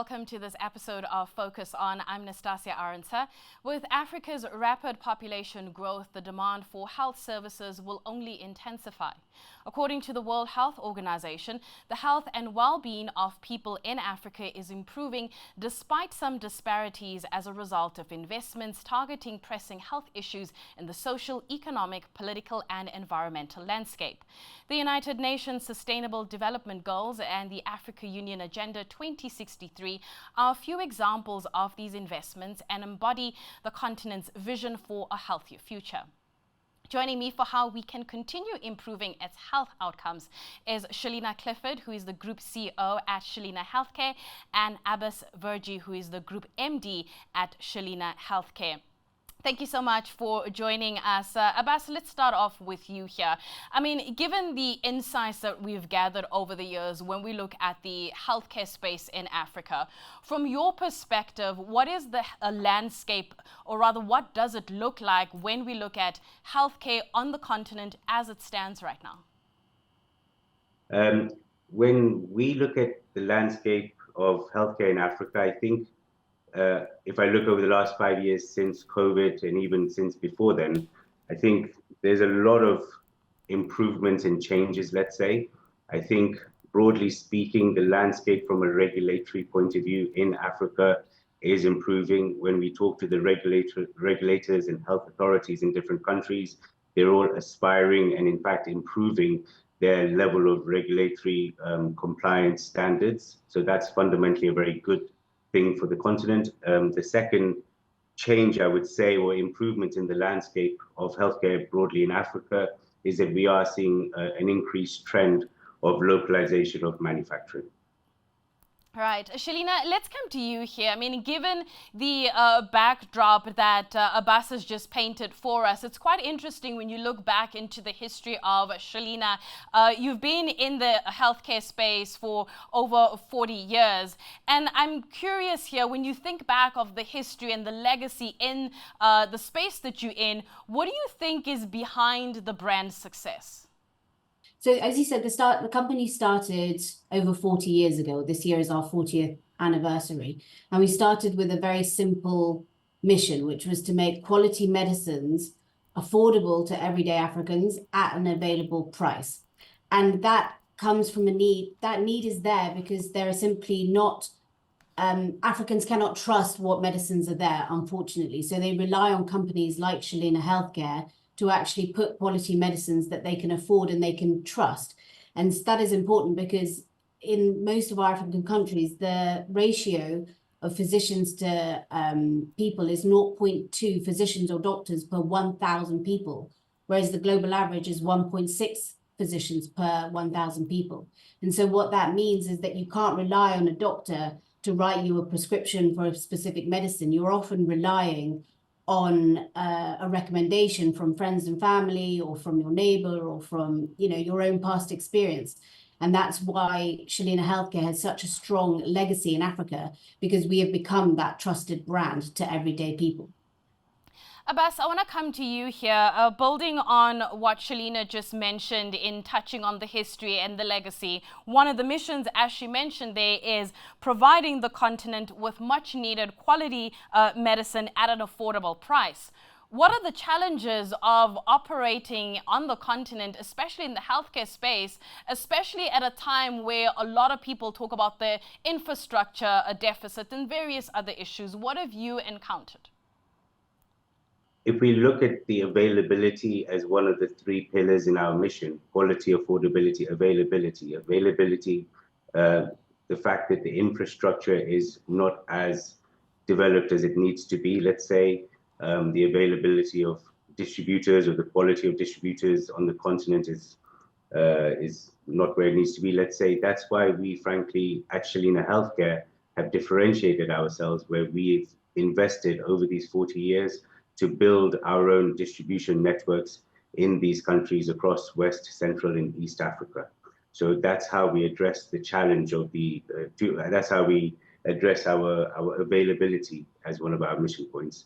welcome to this episode of Focus On. I'm Nastasia Arendse. With Africa's rapid population growth, the demand for health services will only intensify. According to the World Health Organization, the health and well-being of people in Africa is improving despite some disparities as a result of investments targeting pressing health issues in the social, economic, political, and environmental landscape. The United Nations Sustainable Development Goals and the Africa Union Agenda 2063 are a few examples of these investments and embody the continent's vision for a healthier future. Joining me for how we can continue improving its health outcomes is Shalina Clifford, who is the Group CEO at Shalina Healthcare, and Abbas Verji, who is the Group MD at Shalina Healthcare. Thank you so much for joining us. Abbas, let's start off with you here. I mean, given the insights that we've gathered over the years when we look at the healthcare space in Africa, from your perspective, what is the landscape, or rather, what does it look like when we look at healthcare on the continent as it stands right now? When we look at the landscape of healthcare in Africa, I think if I look over the last 5 years since COVID and even since before then, I think there's a lot of improvements and changes, let's say. I think broadly speaking, the landscape from a regulatory point of view in Africa is improving. When we talk to the regulators and health authorities in different countries, they're all aspiring and in fact improving their level of regulatory compliance standards. So that's fundamentally a very good thing for the continent. The second change, I would say, or improvement in the landscape of healthcare broadly in Africa is that we are seeing an increased trend of localization of manufacturing. All right, Shalina, let's come to you here. I mean, given the backdrop that Abbas has just painted for us, it's quite interesting when you look back into the history of Shalina. You've been in the healthcare space for over 40 years. And I'm curious here, when you think back of the history and the legacy in the space that you're in, what do you think is behind the brand's success? So as you said, the company started over 40 years ago. This year is our 40th anniversary. And we started with a very simple mission, which was to make quality medicines affordable to everyday Africans at an available price. And that comes from a need. That need is there because there are simply not, Africans cannot trust what medicines are there, unfortunately. So they rely on companies like Shalina Healthcare to actually put quality medicines that they can afford and they can trust. And that is important because in most of our African countries, the ratio of physicians to people is 0.2 physicians or doctors per 1,000 people, whereas the global average is 1.6 physicians per 1,000 people. And so what that means is that you can't rely on a doctor to write you a prescription for a specific medicine. You're often relying on a recommendation from friends and family or from your neighbor or from your own past experience. And that's why Shalina Healthcare has such a strong legacy in Africa, because we have become that trusted brand to everyday people. Abbas, I want to come to you here, building on what Shalina just mentioned in touching on the history and the legacy. One of the missions, as she mentioned there, is providing the continent with much needed quality medicine at an affordable price. What are the challenges of operating on the continent, especially in the healthcare space, especially at a time where a lot of people talk about the infrastructure, a deficit, and various other issues? What have you encountered? If we look at the availability as one of the three pillars in our mission, quality, affordability, availability, the fact that the infrastructure is not as developed as it needs to be, let's say, the availability of distributors or the quality of distributors on the continent is not where it needs to be, let's say. That's why we, frankly, at Shalina Healthcare have differentiated ourselves, where we've invested over these 40 years to build our own distribution networks in these countries across West, Central, and East Africa. So that's how we address the challenge of that's how we address our availability as one of our mission points.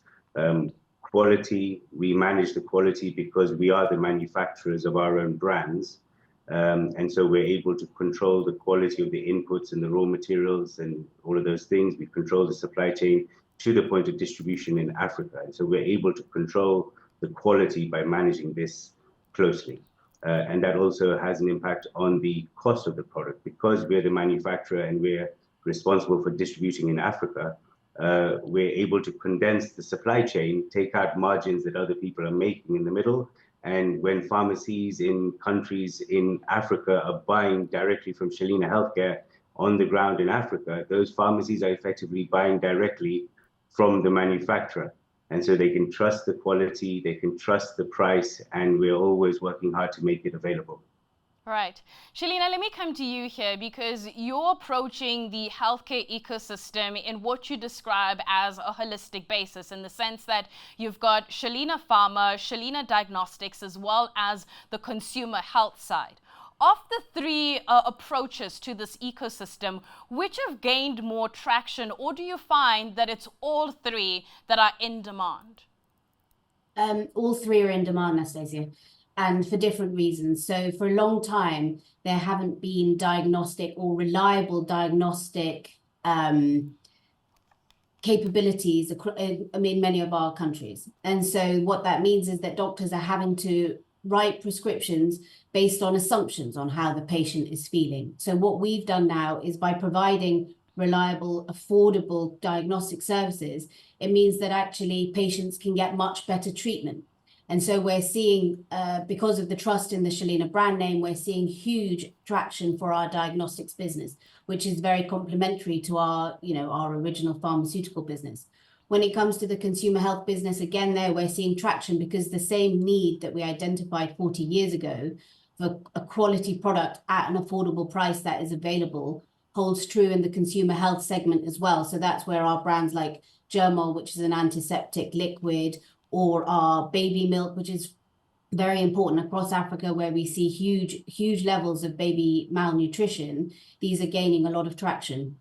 Quality, we manage the quality because we are the manufacturers of our own brands. And so we're able to control the quality of the inputs and the raw materials and all of those things. We control the supply chain to the point of distribution in Africa. And so we're able to control the quality by managing this closely. And that also has an impact on the cost of the product. Because we're the manufacturer and we're responsible for distributing in Africa, we're able to condense the supply chain, take out margins that other people are making in the middle. And when pharmacies in countries in Africa are buying directly from Shalina Healthcare on the ground in Africa, those pharmacies are effectively buying directly from the manufacturer. And so they can trust the quality, they can trust the price, and we're always working hard to make it available. Right. Shalina, let me come to you here because you're approaching the healthcare ecosystem in what you describe as a holistic basis, in the sense that you've got Shalina Pharma, Shalina Diagnostics, as well as the consumer health side. Of the three approaches to this ecosystem, which have gained more traction, or do you find that it's all three that are in demand? All three are in demand, Anastasia, and for different reasons. So for a long time, there haven't been diagnostic or reliable diagnostic capabilities in many of our countries. And so what that means is that doctors are having to write prescriptions based on assumptions on how the patient is feeling. So what we've done now is, by providing reliable, affordable diagnostic services, it means that actually patients can get much better treatment. And so we're seeing, because of the trust in the Shalina brand name, we're seeing huge traction for our diagnostics business, which is very complementary to our original pharmaceutical business. When it comes to the consumer health business, again, there we're seeing traction because the same need that we identified 40 years ago for a quality product at an affordable price that is available holds true in the consumer health segment as well. So that's where our brands like Germol, which is an antiseptic liquid, or our baby milk, which is very important across Africa, where we see huge levels of baby malnutrition, these are gaining a lot of traction.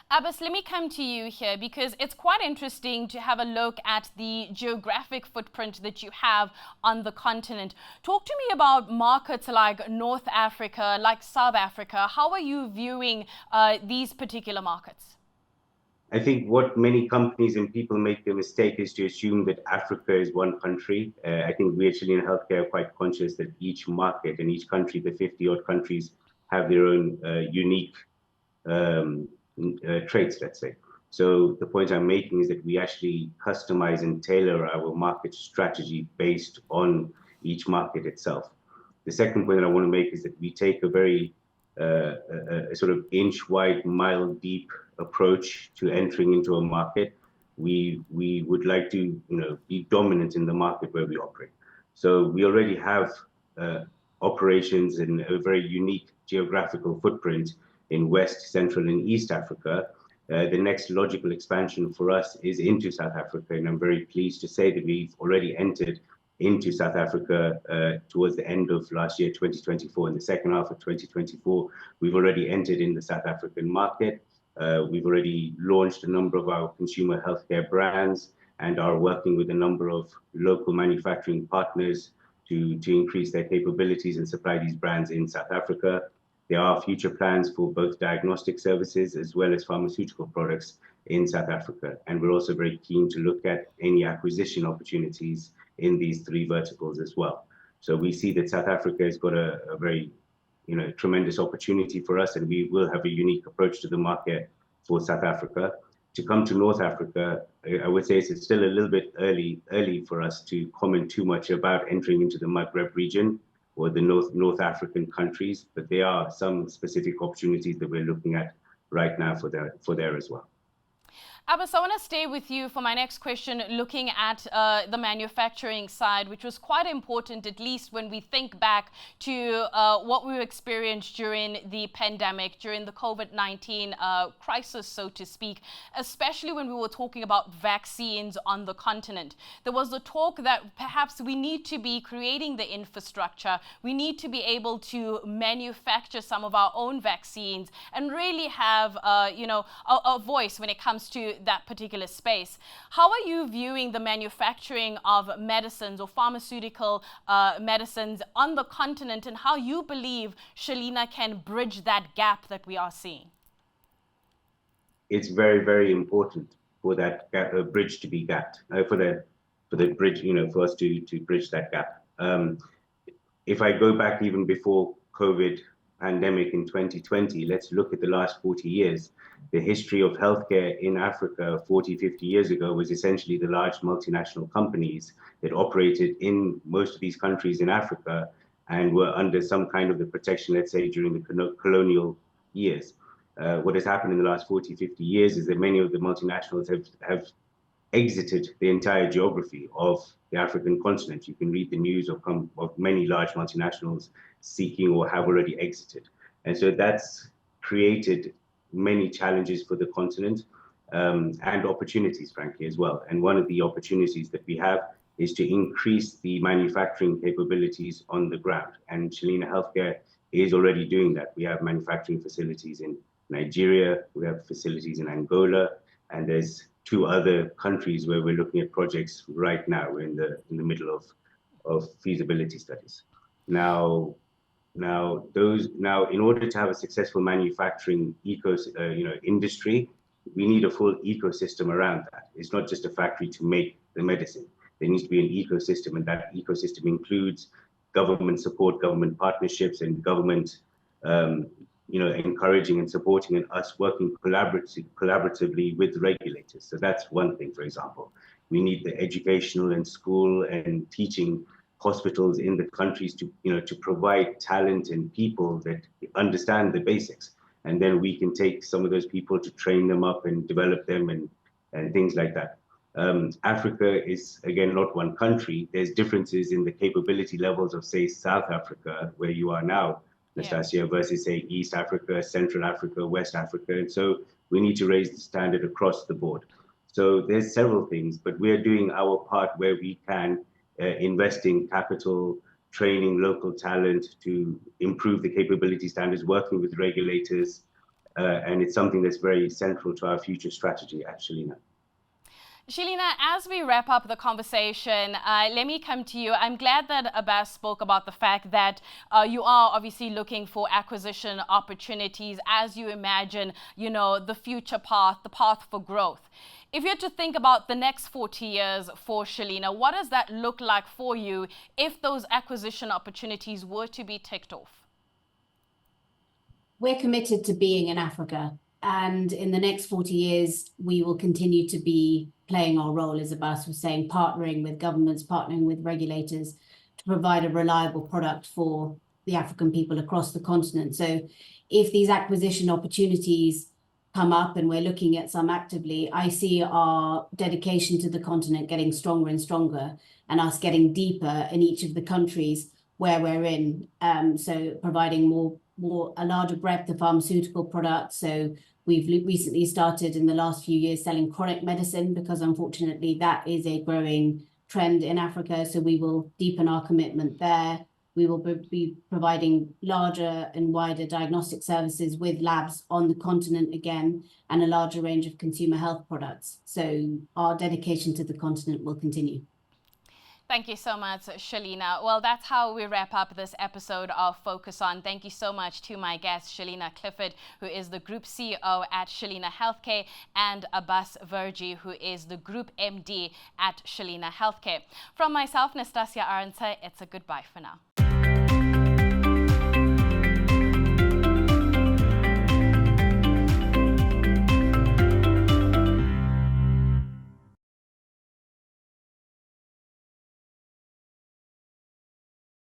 Abbas, let me come to you here because it's quite interesting to have a look at the geographic footprint that you have on the continent. Talk to me about markets like North Africa, like South Africa. How are you viewing these particular markets? I think what many companies and people make the mistake is to assume that Africa is one country. I think we actually in healthcare are quite conscious that each market and each country, the 50-odd countries, have their own unique traits, let's say. So the point I'm making is that we actually customize and tailor our market strategy based on each market itself. The second point that I want to make is that we take a very sort of inch wide, mile deep approach to entering into a market. We would like to be dominant in the market where we operate. So we already have operations in a very unique geographical footprint in West, Central, and East Africa. The next logical expansion for us is into South Africa, and I'm very pleased to say that we've already entered into South Africa towards the end of last year, 2024. In the second half of 2024, we've already entered in the South African market. We've already launched a number of our consumer healthcare brands and are working with a number of local manufacturing partners to increase their capabilities and supply these brands in South Africa. There are future plans for both diagnostic services as well as pharmaceutical products in South Africa. And we're also very keen to look at any acquisition opportunities in these three verticals as well. So we see that South Africa has got a very tremendous opportunity for us, and we will have a unique approach to the market for South Africa. To come to North Africa, I would say it's still a little bit early for us to comment too much about entering into the Maghreb region or the North African countries, but there are some specific opportunities that we're looking at right now for there as well. Abbas, I want to stay with you for my next question, looking at the manufacturing side, which was quite important, at least when we think back to what we experienced during the pandemic, during the COVID-19 crisis, so to speak, especially when we were talking about vaccines on the continent. There was the talk that perhaps we need to be creating the infrastructure, we need to be able to manufacture some of our own vaccines and really have a voice when it comes to that particular space. How are you viewing the manufacturing of medicines or pharmaceutical medicines on the continent, and how you believe Shelina can bridge that gap that we are seeing? It's very, very important for that bridge to be gapped, for the bridge, for us to bridge that gap. If I go back even before COVID pandemic in 2020, let's look at the last 40 years. The history of healthcare in Africa 40, 50 years ago was essentially the large multinational companies that operated in most of these countries in Africa and were under some kind of the protection, let's say, during the colonial years. What has happened in the last 40, 50 years is that many of the multinationals have exited the entire geography of the African continent. You can read the news of many large multinationals seeking or have already exited. And so that's created many challenges for the continent and opportunities, frankly, as well. And one of the opportunities that we have is to increase the manufacturing capabilities on the ground. And Shelina Healthcare is already doing that. We have manufacturing facilities in Nigeria, we have facilities in Angola, and there's 2 other countries where we're looking at projects right now. We're in the middle of feasibility studies. Now, in order to have a successful manufacturing industry, we need a full ecosystem around that. It's not just a factory to make the medicine. There needs to be an ecosystem, and that ecosystem includes government support, government partnerships, and government encouraging and supporting and us working collaboratively with regulators. So that's one thing, for example. We need the educational and school and teaching hospitals in the countries to provide talent and people that understand the basics. And then we can take some of those people to train them up and develop them and things like that. Africa is, again, not one country. There's differences in the capability levels of, say, South Africa, where you are now, Nastasia, versus, say, East Africa, Central Africa, West Africa. And so we need to raise the standard across the board. So there's several things, but we're doing our part where we can, investing capital, training local talent to improve the capability standards, working with regulators. And it's something that's very central to our future strategy, actually. Shelina, as we wrap up the conversation, let me come to you. I'm glad that Abbas spoke about the fact that you are obviously looking for acquisition opportunities as you imagine, the future path, the path for growth. If you're to think about the next 40 years for Shelina, what does that look like for you if those acquisition opportunities were to be ticked off? We're committed to being in Africa. And in the next 40 years, we will continue to be playing our role, as Abbas was saying, partnering with governments, partnering with regulators to provide a reliable product for the African people across the continent. So if these acquisition opportunities come up, and we're looking at some actively, I see our dedication to the continent getting stronger and stronger, and us getting deeper in each of the countries where we're in. So providing a larger breadth of pharmaceutical products. So we've recently started in the last few years selling chronic medicine, because unfortunately that is a growing trend in Africa. So we will deepen our commitment there. We will be providing larger and wider diagnostic services with labs on the continent again, and a larger range of consumer health products. So our dedication to the continent will continue. Thank you so much, Shelina. Well, that's how we wrap up this episode of Focus On. Thank you so much to my guest, Shelina Clifford, who is the Group CEO at Shelina Healthcare, and Abbas Verji, who is the Group MD at Shelina Healthcare. From myself, Nastasia Arendse, it's a goodbye for now.